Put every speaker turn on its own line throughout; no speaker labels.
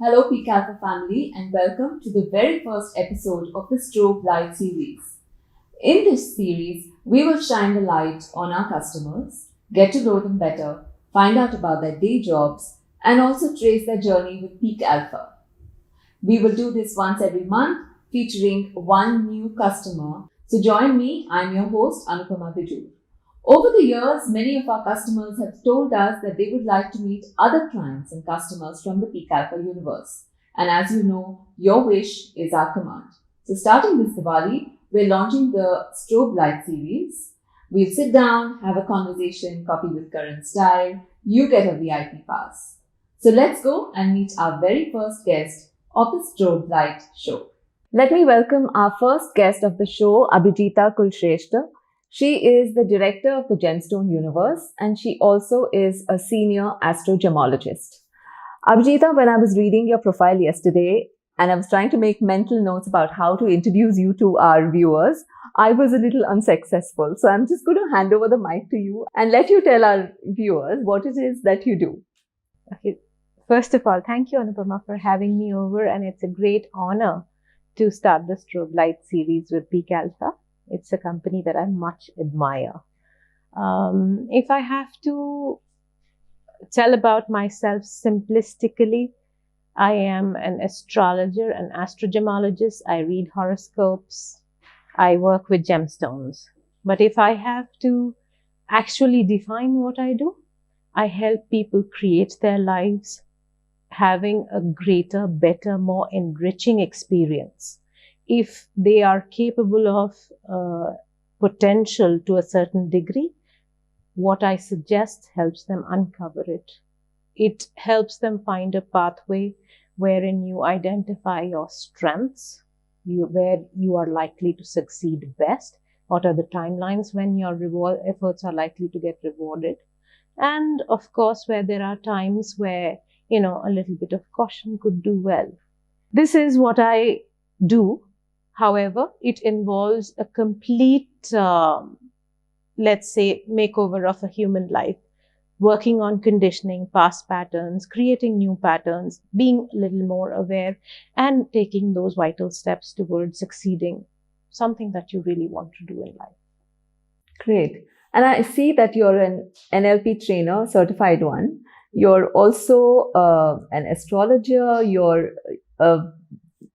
Hello Peak Alpha family and welcome to the very first episode of the Strobe Light series. In this series, we will shine the light on our customers, get to know them better, find out about their day jobs and also trace their journey with Peak Alpha. We will do this once every month featuring one new customer. So join me, I'm your host Anupama Biju. Over the years, many of our customers have told us that they would like to meet other clients and customers from the Peak Alpha universe. And as you know, your wish is our command. So starting this Diwali, we're launching the Strobe Light series. We'll sit down, have a conversation, copy with current style. You get a VIP pass. So let's go and meet our very first guest of the Strobe Light show. Let me welcome our first guest of the show, Abhijita Kulshrestha. She is the director of the Gemstone Universe and she also is a senior astrogemologist. Abhijita, when I was reading your profile yesterday and I was trying to make mental notes about how to introduce you to our viewers, I was a little unsuccessful. So I'm just going to hand over the mic to you and let you tell our viewers what it is that you do.
Okay. First of all, thank you, Anupama, for having me over. And it's a great honor to start the Strobe Light series with Peak Alpha. It's a company that I much admire. If I have to tell about myself simplistically, I am an astrologer, an astrogemologist. I read horoscopes. I work with gemstones. But if I have to actually define what I do, I help people create their lives having a greater, better, more enriching experience. If they are capable of potential to a certain degree, what I suggest helps them uncover it. It helps them find a pathway wherein you identify your strengths, where you are likely to succeed best, what are the timelines when your efforts are likely to get rewarded, and of course, where there are times where, a little bit of caution could do well. This is what I do. However, it involves a complete, let's say, makeover of a human life, working on conditioning past patterns, creating new patterns, being a little more aware, and taking those vital steps towards succeeding, something that you really want to do in life.
Great. And I see that you're an NLP trainer, certified one. You're also an astrologer, you're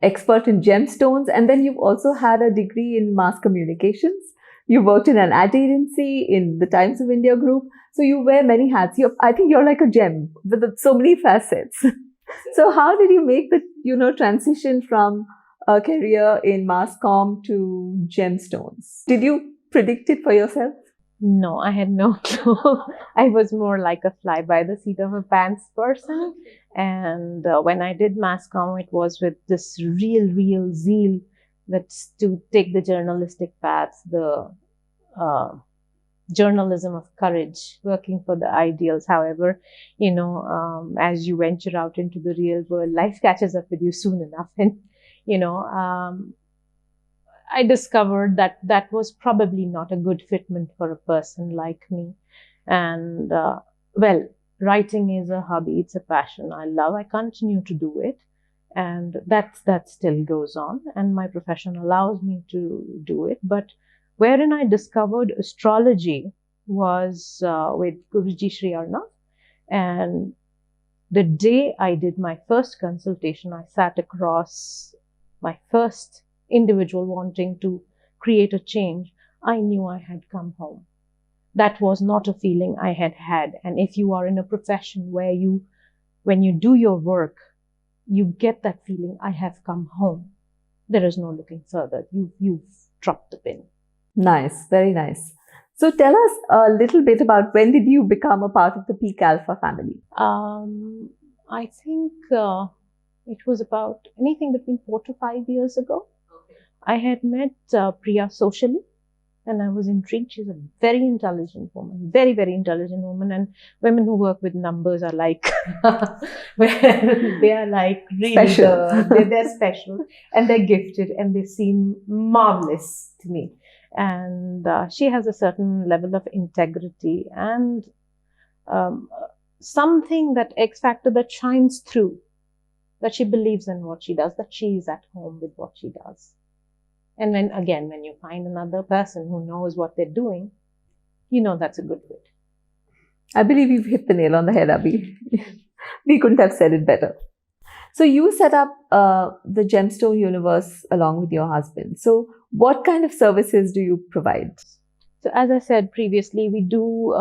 expert in gemstones, and then you've also had a degree in mass communications. You worked in an ad agency in the Times of India group. So you wear many hats. I think you're like a gem with so many facets. So how did you make the, transition from a career in masscom to gemstones? Did you predict it for yourself?
No, I had no clue. I was more like a fly by the seat of a pants person. And when I did masscom, it was with this real zeal that's to take the journalistic path, the journalism of courage, working for the ideals. However, as you venture out into the real world, life catches up with you soon enough. And, I discovered that was probably not a good fitment for a person like me. And, writing is a hobby. It's a passion I love. I continue to do it. And that still goes on. And my profession allows me to do it. But wherein I discovered astrology was with Guruji Shri Arnav. And the day I did my first consultation, I sat across my first individual wanting to create a change. I knew I had come home. That was not a feeling I had had. And if you are in a profession where when you do your work, you get that feeling, I have come home. There is no looking further. You've dropped the pin.
Nice. Very nice. So tell us a little bit about when did you become a part of the Peak Alpha family?
I think it was about anything between 4 to 5 years ago. I had met Priya socially and I was intrigued. She's a very intelligent woman, very, very intelligent woman. And women who work with numbers are like, they are like really
special.
They're special and they're gifted and they seem marvelous to me. And she has a certain level of integrity and something, that X factor that shines through that she believes in what she does, that she is at home with what she does. And when you find another person who knows what they're doing, that's a good fit.
I believe you've hit the nail on the head, Abhi. We couldn't have said it better. So you set up the Gemstone Universe along with your husband. So what kind of services do you provide?
So as I said previously, we do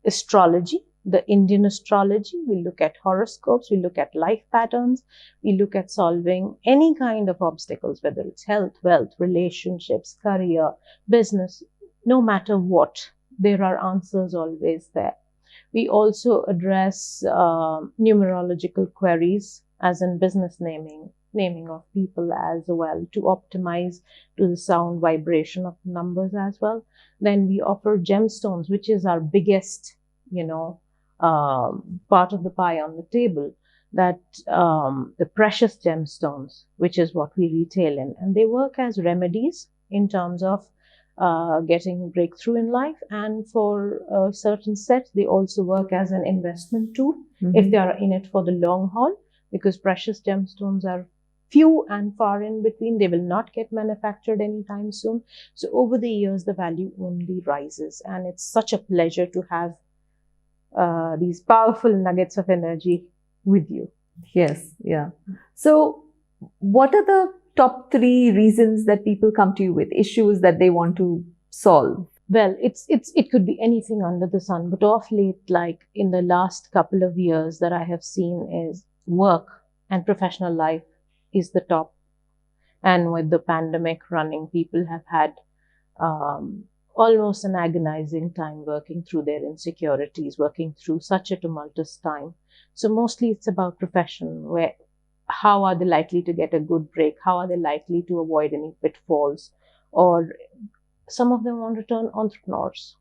astrology, the Indian astrology. We look at horoscopes, we look at life patterns, we look at solving any kind of obstacles, whether it's health, wealth, relationships, career, business, no matter what. There are answers always there. We also address numerological queries, as in business naming of people as well, to optimize to the sound vibration of the numbers as well. Then we offer gemstones, which is our biggest, part of the pie on the table. That the precious gemstones, which is what we retail in, and they work as remedies in terms of getting breakthrough in life, and for certain sets they also work as an investment tool if they are in it for the long haul, because precious gemstones are few and far in between. They will not get manufactured anytime soon. So over the years the value only rises, and it's such a pleasure to have these powerful nuggets of energy with you.
Yes, yeah. So what are the top 3 reasons that people come to you with issues that they want to solve?
Well, it could be anything under the sun, but of late, like in the last couple of years, that I have seen is work and professional life is the top. And with the pandemic running, people have had almost an agonizing time working through their insecurities, working through such a tumultuous time. So mostly it's about profession, where how are they likely to get a good break? How are they likely to avoid any pitfalls? Or some of them want to turn entrepreneurs.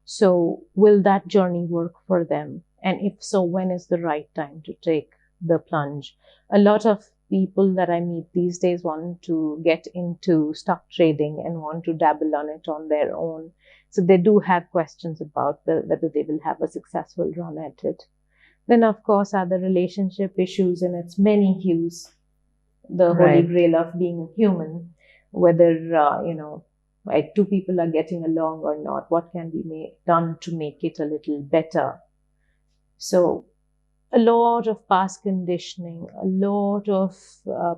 So will that journey work for them? And if so, when is the right time to take the plunge? A lot of people that I meet these days want to get into stock trading and want to dabble on it on their own. So they do have questions about whether they will have a successful run at it. Then, of course, are the relationship issues in its many hues. The holy grail of being a human, whether, like 2 people are getting along or not, what can be done to make it a little better. So a lot of past conditioning, a lot of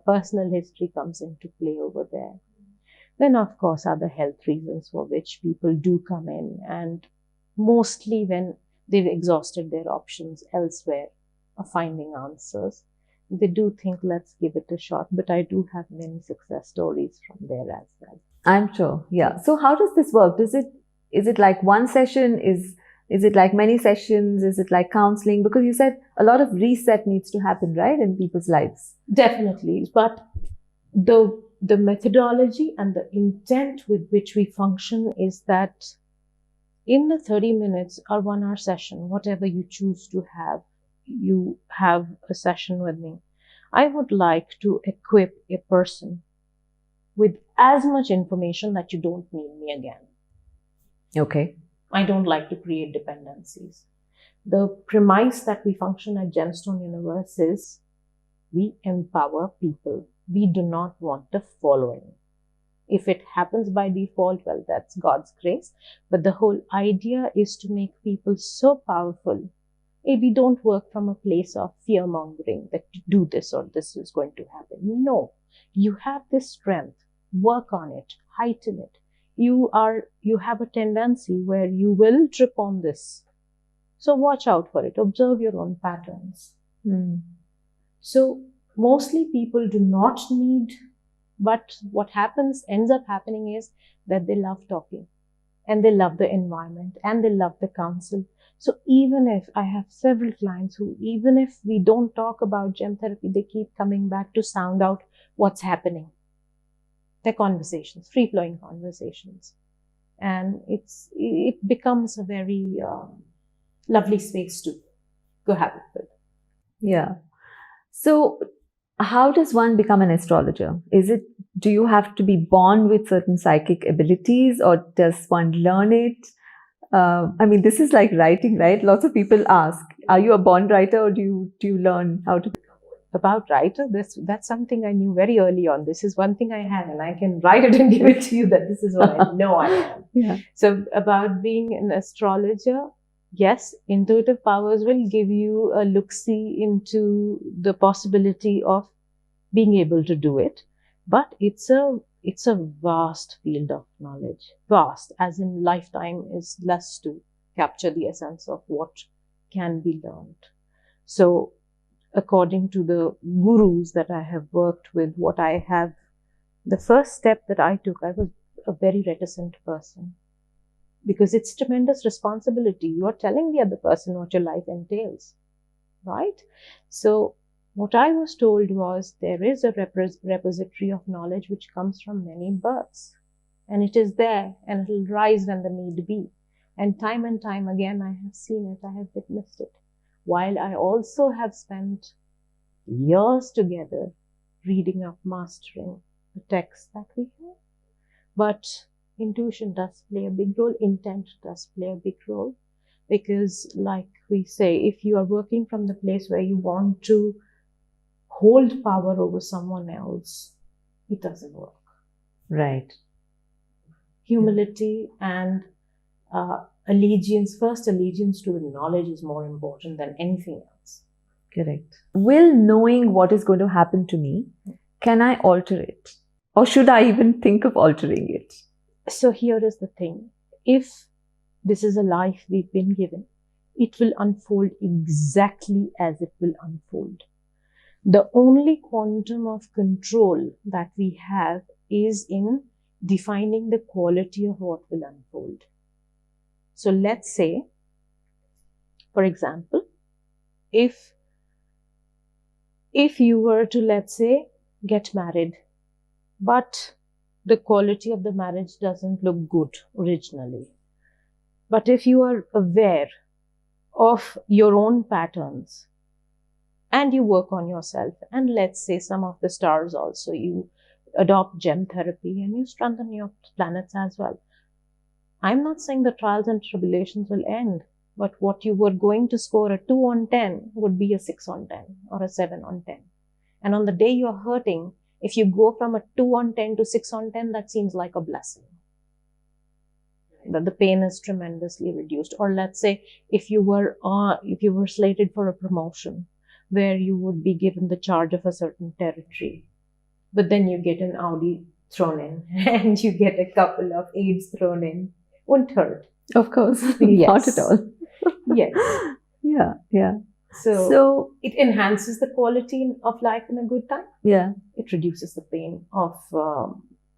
personal history comes into play over there. Then, of course, are the health reasons for which people do come in, and mostly when they've exhausted their options elsewhere of finding answers, they do think, let's give it a shot. But I do have many success stories from there as well.
I'm sure. Yeah. So how does this work? Is it like one session? Is it like many sessions? Is it like counseling? Because you said a lot of reset needs to happen, right, in people's lives.
Definitely. But the methodology and the intent with which we function is that in the 30 minutes or 1 hour session, whatever you choose to have, you have a session with me. I would like to equip a person with as much information that you don't need me again.
Okay.
I don't like to create dependencies. The premise that we function at Gemstone Universe is we empower people. We do not want a following. If it happens by default, well, that's God's grace. But the whole idea is to make people so powerful. We don't work from a place of fear-mongering that to do this or this is going to happen. No, you have this strength. Work on it. Heighten it. You have a tendency where you will trip on this. So watch out for it. Observe your own patterns. So mostly people do not need, but what ends up happening is that they love talking and they love the environment and they love the counsel. So even if I have several clients who, even if we don't talk about gem therapy, they keep coming back to sound out what's happening. They're conversations, free-flowing conversations. And it becomes a very lovely space to go have it with.
Yeah. So how does one become an astrologer? Do you have to be born with certain psychic abilities, or does one learn it? This is like writing, right? Lots of people ask, Are you a born writer, or do you learn how to?
About writer, that's something I knew very early on. This is one thing I have, and I can write it and give it to you, that this is what I know I am.
Yeah.
So about being an astrologer, yes, intuitive powers will give you a look-see into the possibility of being able to do it. But it's a vast field of knowledge. Vast, as in lifetime is less to capture the essence of what can be learned. So according to the gurus that I have worked with, the first step that I took, I was a very reticent person, because it's tremendous responsibility. You are telling the other person what your life entails, right? So what I was told was, there is a repository of knowledge which comes from many births, and it is there, and it will rise when the need be. And time again, I have seen it, I have witnessed it. While I also have spent years together reading up, mastering the texts that we have. But intuition does play a big role, intent does play a big role, because like we say, if you are working from the place where you want to hold power over someone else, it doesn't work.
Right.
Humility and first allegiance to the knowledge is more important than anything else.
Correct. Will knowing what is going to happen to me, can I alter it? Or should I even think of altering it?
So here is the thing. If this is a life we've been given, it will unfold exactly as it will unfold. The only quantum of control that we have is in defining the quality of what will unfold. So let's say, for example, if you were to, let's say, get married, but the quality of the marriage doesn't look good originally. But if you are aware of your own patterns and you work on yourself, and let's say some of the stars also, you adopt gem therapy and you strengthen your planets as well. I'm not saying the trials and tribulations will end, but what you were going to score a 2 on 10 would be a 6 on 10 or a 7 on 10. And on the day you're hurting, if you go from a 2 on 10 to 6 on 10, that seems like a blessing. That the pain is tremendously reduced. Or let's say if you were slated for a promotion where you would be given the charge of a certain territory, but then you get an Audi thrown in and you get a couple of aids thrown in, won't hurt.
Of course.
Yes.
Not at all.
Yes.
Yeah.
So it enhances the quality of life in a good time.
Yeah.
It reduces the pain of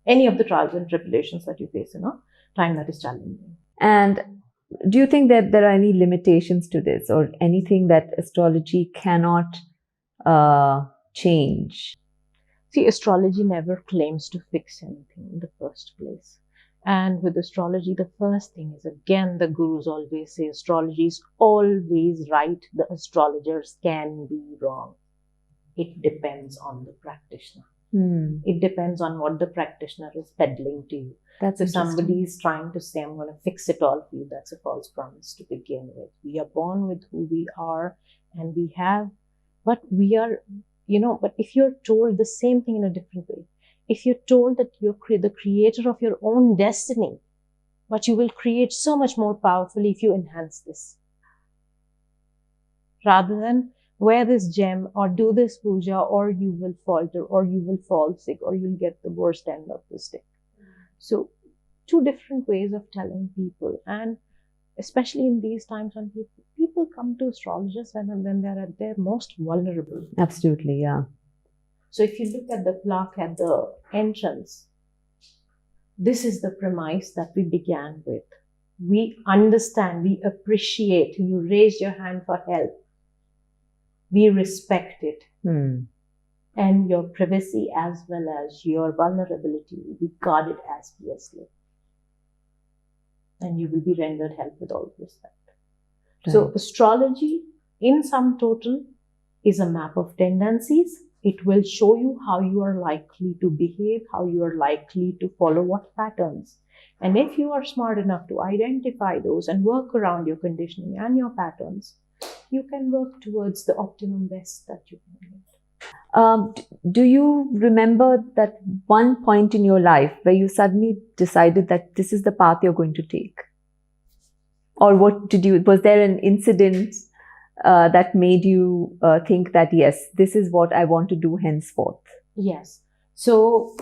any of the trials and tribulations that you face in a time that is challenging.
And do you think that there are any limitations to this, or anything that astrology cannot change?
See, astrology never claims to fix anything in the first place. And with astrology, the first thing is, again, the gurus always say astrology is always right. The astrologers can be wrong. It depends on the practitioner. It depends on what the practitioner is peddling to you.
That's
if somebody is trying to say, I'm going to fix it all for you, that's a false promise to begin with. We are born with who we are, and we have, but we are, but if you're told the same thing in a different way, if you're told that you're the creator of your own destiny, but you will create so much more powerfully if you enhance this, rather than wear this gem or do this puja, or you will falter, or you will fall sick, or you'll get the worst end of the stick. So 2 different ways of telling people, and especially in these times when people come to astrologers when they're at their most vulnerable.
Absolutely, yeah.
So if you look at the plaque at the entrance, this is the premise that we began with. We understand, we appreciate, you raised your hand for help. We respect it. And your privacy as well as your vulnerability will be guarded as fiercely. And you will be rendered help with all respect. Right. So astrology, in sum total, is a map of tendencies. It will show you how you are likely to behave, how you are likely to follow what patterns. And if you are smart enough to identify those and work around your conditioning and your patterns, you can work towards the optimum best that you can get.
Do you remember that one point in your life where you suddenly decided that this is the path you're going to take? Or was there an incident that made you think that, yes, this is what I want to do henceforth?
Yes. So,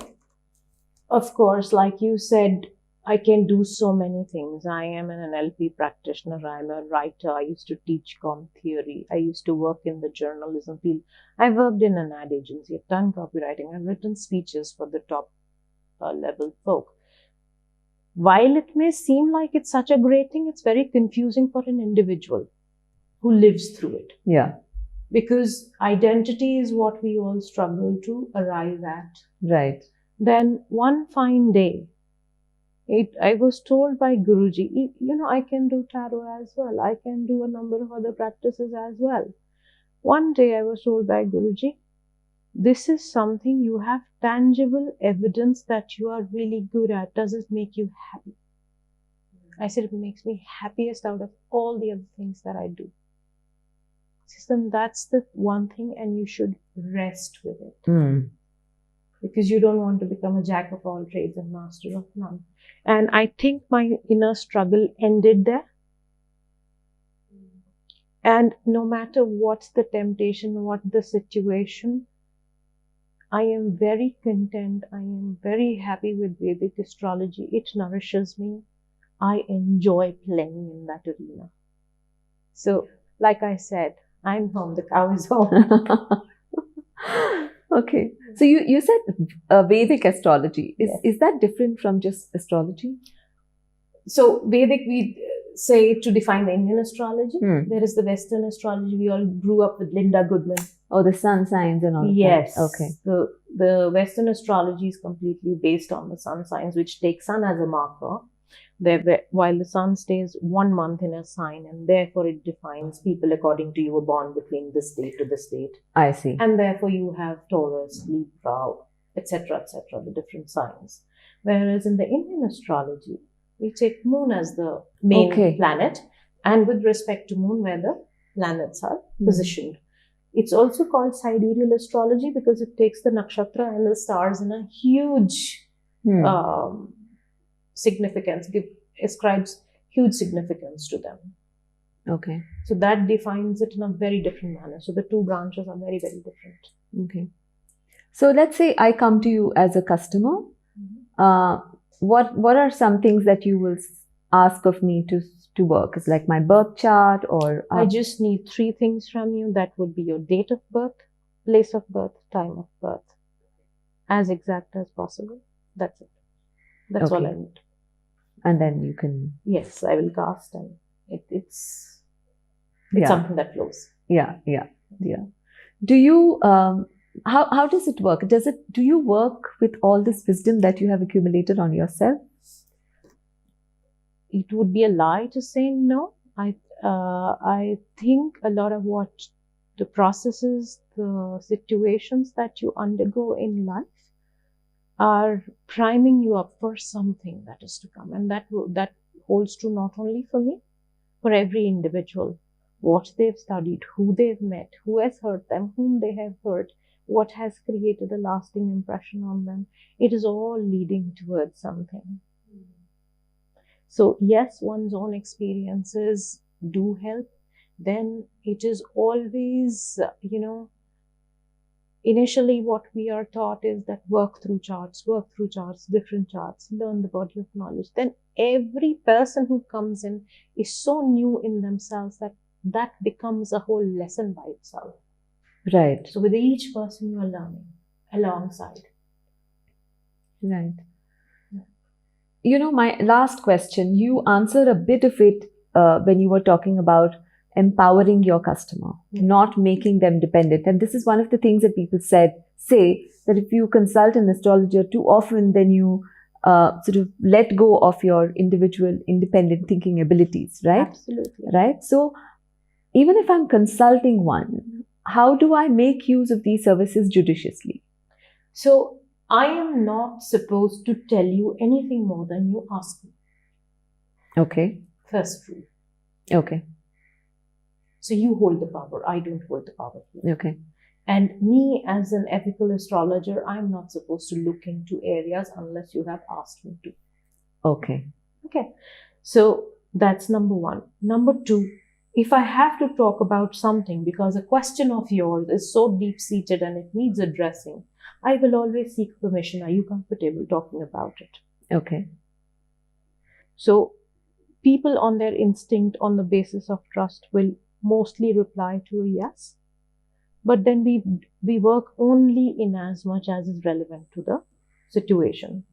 of course, like you said, I can do so many things. I am an NLP practitioner. I'm a writer. I used to teach com theory. I used to work in the journalism field. I worked in an ad agency. I've done copywriting. I've written speeches for the top level folk. While it may seem like it's such a great thing, it's very confusing for an individual who lives through it.
Yeah.
Because identity is what we all struggle to arrive at.
Right.
Then one fine day, I was told by Guruji, I can do tarot as well. I can do a number of other practices as well. One day I was told by Guruji, this is something you have tangible evidence that you are really good at. Does it make you happy? I said, it makes me happiest out of all the other things that I do. Then that's the one thing, and you should rest with it. Because you don't want to become a jack of all trades and master of none. And I think my inner struggle ended there. And no matter what's the temptation, what the situation, I am very content. I am very happy with Vedic astrology. It nourishes me. I enjoy playing in that arena. So, like I said, I'm home. The cow is home.
Okay. So you said Vedic astrology. Is that different from just astrology?
So Vedic, we say to define the Indian astrology. There is the Western astrology. We all grew up with Linda Goodman.
Oh, the sun signs and all
yes.
that. Okay.
The Western astrology is completely based on the sun signs, which take sun as a marker. While the sun stays 1 month in a sign, and therefore it defines people according to you were born between this date to this date.
I see.
And therefore you have Taurus, Libra, etc., the different signs. Whereas in the Indian astrology, we take moon as the main planet, and with respect to moon, where the planets are positioned. It's also called sidereal astrology because it takes the nakshatra and the stars in a huge significance, ascribes huge significance to them.
Okay.
So that defines it in a very different manner. So the two branches are very, very different.
Okay. So let's say I come to you as a customer. What are some things that you will ask of me to work? It's like my birth chart, or
I just need 3 things from you. That would be your date of birth, place of birth, time of birth. As exact as possible. That's it. That's all I need.
And then you can...
Yes, I will cast, and it's something that flows.
Yeah. Do you... How does it work? Do you work with all this wisdom that you have accumulated on yourself?
It would be a lie to say no. I think a lot of what the processes, the situations that you undergo in life are priming you up for something that is to come, and that holds true not only for me, for every individual. What they've studied, who they've met, who has hurt them, whom they have hurt, what has created a lasting impression on them. It is all leading towards something. So yes, one's own experiences do help. Then it is always, initially what we are taught is that work through charts, different charts, learn the body of knowledge. Then every person who comes in is so new in themselves that becomes a whole lesson by itself.
Right.
So with each person you are learning alongside.
Right. My last question, you answered a bit of it when you were talking about empowering your customer, not making them dependent. And this is one of the things that people say that if you consult an astrologer too often, then you sort of let go of your individual independent thinking abilities, right?
Absolutely.
Right. So even if I'm consulting one, how do I make use of these services judiciously?
So I am not supposed to tell you anything more than you ask me.
Okay.
First rule.
Okay.
So you hold the power. I don't hold the power.
Okay.
And me as an ethical astrologer, I'm not supposed to look into areas unless you have asked me to.
Okay.
Okay. So that's number one. Number two, if I have to talk about something because a question of yours is so deep-seated and it needs addressing, I will always seek permission. Are you comfortable talking about it?
Okay.
So people on their instinct, on the basis of trust, will mostly reply to a yes. But then we work only in as much as is relevant to the situation.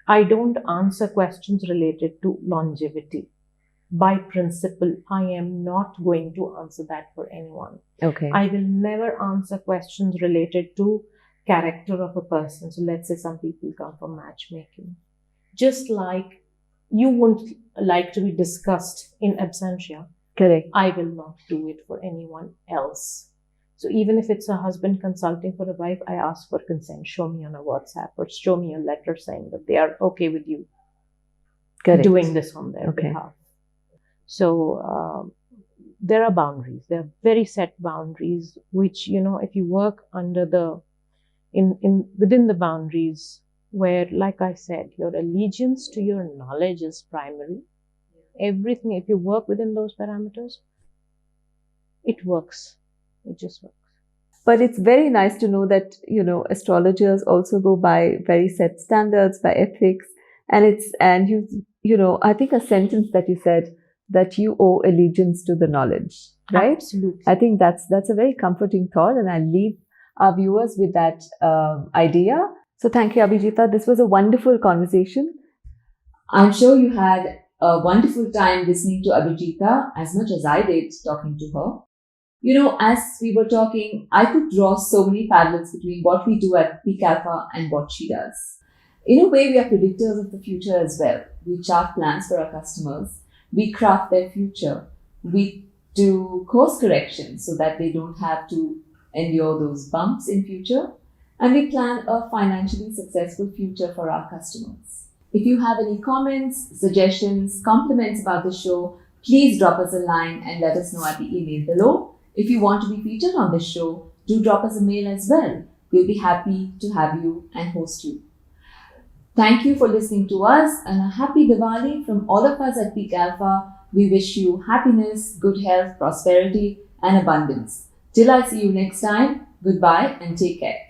I don't answer questions related to longevity. By principle, I am not going to answer that for anyone.
Okay.
I will never answer questions related to character of a person. So let's say some people come from matchmaking. Just like you wouldn't like to be discussed in absentia,
Correct.
I will not do it for anyone else. So even if it's a husband consulting for a wife, I ask for consent. Show me on a WhatsApp or show me a letter saying that they are okay with you doing this on their behalf. So there are boundaries. There are very set boundaries, which, if you work under within the boundaries where, like I said, your allegiance to your knowledge is primary. Everything, if you work within those parameters, it works. It just works.
But it's very nice to know that, astrologers also go by very set standards, by ethics. And I think a sentence that you said, that you owe allegiance to the knowledge, right?
Absolutely.
I think that's a very comforting thought, and I'll leave our viewers with that idea. So thank you, Abhijita. This was a wonderful conversation. I'm sure you had a wonderful time listening to Abhijita as much as I did talking to her. As we were talking, I could draw so many parallels between what we do at Peak Alpha and what she does. In a way, we are predictors of the future as well. We chart plans for our customers. We craft their future. We do course corrections so that they don't have to endure those bumps in future. And we plan a financially successful future for our customers. If you have any comments, suggestions, compliments about the show, please drop us a line and let us know at the email below. If you want to be featured on this show, do drop us a mail as well. We'll be happy to have you and host you. Thank you for listening to us, and a happy Diwali from all of us at Peak Alpha. We wish you happiness, good health, prosperity, and abundance. Till I see you next time, goodbye and take care.